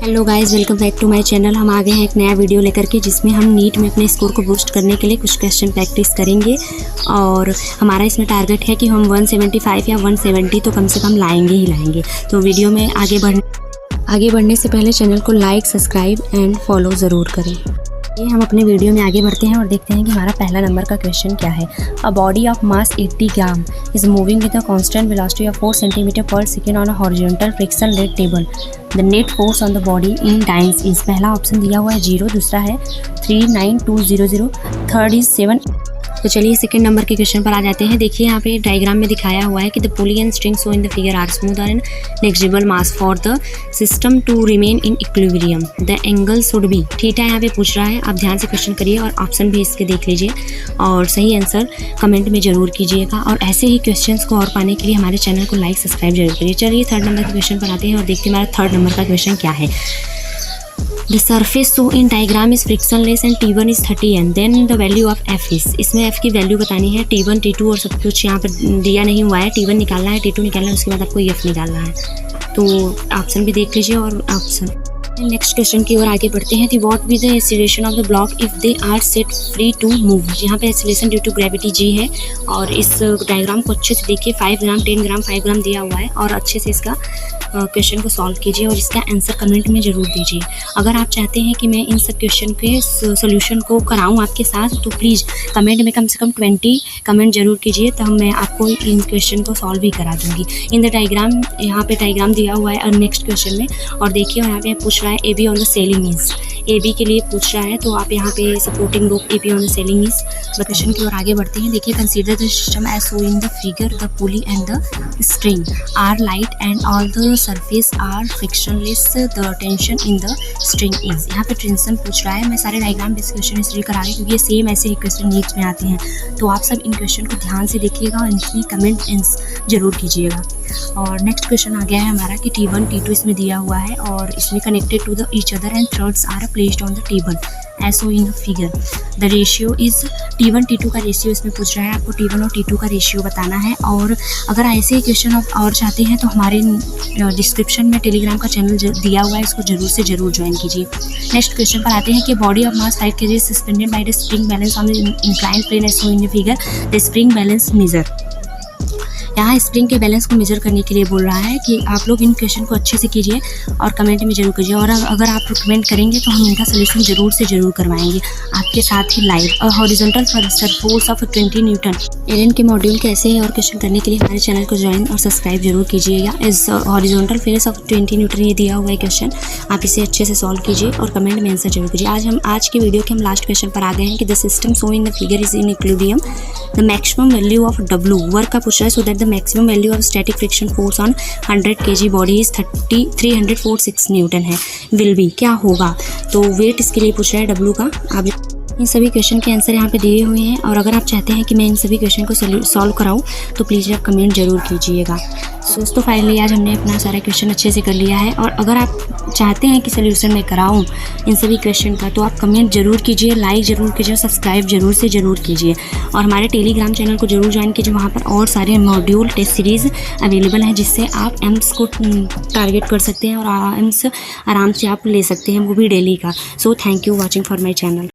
Hello guys, welcome back to my channel. हम आ गए हैं एक नया वीडियो लेकर के जिसमें हम नीट में अपने स्कोर को बूस्ट करने के लिए कुछ क्वेश्चन प्रैक्टिस करेंगे। और हमारा इसमें टारगेट है कि हम 175 या 170 तो कम से कम लाएंगे ही लाएंगे। तो वीडियो में आगे बढ़ने से पहले चैनल को लाइक, सब्सक्राइब एंड फॉलो ज़रूर करें। ये हम अपने वीडियो में आगे बढ़ते हैं और देखते हैं कि हमारा पहला नंबर का क्वेश्चन क्या है। A body of mass 80 gram is moving with a constant velocity of 4 centimetre per second on a horizontal friction rate table. The net force on the body in times is. पहला option दिया हुआ है 0, दूसरा है 39200, third is 7। तो चलिए second number के question पर आ जाते हैं। देखिए यहाँ पे डायग्राम में दिखाया हुआ है कि the pulley and string show in the figure are smooth and negligible mass for the system to remain in equilibrium. The angle should be. Theta यहाँ पे पूछ रहा है, आप ध्यान से क्वेश्चन करिए और ऑप्शन भी इसके देख लीजिए और सही आंसर कमेंट में जरूर कीजिएगा। और ऐसे ही क्वेश्चन को और पाने के लिए हमारे चैनल को लाइक, सब्सक्राइब जरूर करिए। चलिए थर्ड नंबर के क्वेश्चन पर आते हैं और देखते हैं हमारा थर्ड नंबर का क्वेश्चन क्या है। The surface shown in diagram is frictionless and T1 is 30 N. Then the value of F is. इसमें F की वैल्यू बतानी है। T1, T2 और सब कुछ यहाँ पर दिया नहीं हुआ है। T1 निकालना है, T2 निकालना है, उसके बाद आपको F निकालना है। तो ऑप्शन भी देख लीजिए और ऑप्शन। नेक्स्ट क्वेश्चन की ओर आगे बढ़ते हैं। What with the acceleration of the block if they are set free to move. यहाँ पे acceleration due to gravity g है और इस डायग्राम को अच्छे से देखिए। 5 ग्राम, 10 ग्राम, 5 ग्राम दिया हुआ है और अच्छे से इसका क्वेश्चन को सॉल्व कीजिए और इसका आंसर कमेंट में ज़रूर दीजिए। अगर आप चाहते हैं कि मैं इन सब क्वेश्चन के सोल्यूशन को कराऊं आपके साथ तो प्लीज़ कमेंट में कम से कम 20 कमेंट जरूर कीजिए, तब मैं आपको इन क्वेश्चन को सॉल्व भी करा दूंगी। इन द डायग्राम, यहाँ पे डायग्राम दिया हुआ है और नेक्स्ट क्वेश्चन में। और देखिए यहाँ पे पूछ रहा है A B on the ceiling is. A B के लिए पूछ रहा है तो आप यहाँ पे supporting rope A B on the ceiling is. Question की ओर आगे बढ़ते हैं। देखिए consider the system as show in the figure. The pulley and the string are light and all the surface are frictionless. The tension in the string is. यहाँ पे tension पूछ रहा है। मैं सारे डायग्राम बेस क्वेश्चन इसलिए करा रही हूँ क्योंकि ये सेम ऐसे ही क्वेश्चन नीट में आते हैं। तो आप सब इन क्वेश्चन को ध्यान से देखिएगा और इनकी कमेंट जरूर कीजिएगा। और नेक्स्ट क्वेश्चन आ गया है हमारा कि T1, T2 इसमें दिया हुआ है और इसमें connected to the each other and threads are placed on the table as show in the figure. The ratio is. T1, T2 का रेशियो इसमें पूछ रहा है। आपको T1 और T2 का रेशियो बताना है। और अगर ऐसे ही क्वेश्चन आप और चाहते हैं तो हमारे डिस्क्रिप्शन में टेलीग्राम का चैनल दिया हुआ है, इसको जरूर से जरूर ज्वाइन कीजिए। नेक्स्ट क्वेश्चन पर आते हैं कि body of mass 5 kg suspended by the spring balance on the inclined plane as show in the figure. The spring balance measure. यहाँ स्प्रिंग के बैलेंस को मेजर करने के लिए बोल रहा है कि आप लोग इन क्वेश्चन को अच्छे से कीजिए और कमेंट में जरूर कीजिए। और अगर आप कमेंट करेंगे तो हम इनका सोल्यूशन जरूर से जरूर करवाएंगे आपके साथ ही लाइव। और horizontal force of 20 newton Allen के मॉड्यूल कैसे है और क्वेश्चन करने के लिए हमारे चैनल को ज्वाइन और सब्सक्राइब जरूर कीजिएगा। इस हॉरिजॉन्टल फोर्स ऑफ 20 न्यूटन ये दिया हुआ है क्वेश्चन, आप इसे अच्छे से सॉल्व कीजिए और कमेंट में आंसर जरूर कीजिए। आज के वीडियो के हम लास्ट क्वेश्चन पर आ गए हैं कि the system show in the figure is in equilibrium. The maximum value of W work का पूछ रहा है। So that the maximum value of static friction force on 100 kg body is 346 Newton है। Will be क्या होगा। तो wait इसके लिए पूछ रहा है W का। आप इन सभी क्वेश्चन के आंसर यहाँ पे दिए हुए हैं और अगर आप चाहते हैं कि मैं इन सभी क्वेश्चन को सॉल्व कराऊँ तो प्लीज़ आप कमेंट जरूर कीजिएगा। दोस्तों फाइनली आज हमने अपना सारा क्वेश्चन अच्छे से कर लिया है और अगर आप चाहते हैं कि सोल्यूशन मैं कराऊं इन सभी क्वेश्चन का तो आप कमेंट जरूर कीजिए, लाइक जरूर कीजिए, सब्सक्राइब जरूर से जरूर कीजिए और हमारे टेलीग्राम चैनल को जरूर ज्वाइन कीजिए। वहाँ पर और सारे मॉड्यूल टेस्ट सीरीज़ अवेलेबल हैं जिससे आप एम्स को टारगेट कर सकते हैं और एम्स आराम से आप ले सकते हैं, वो भी डेली का। So thank you watching for my channel.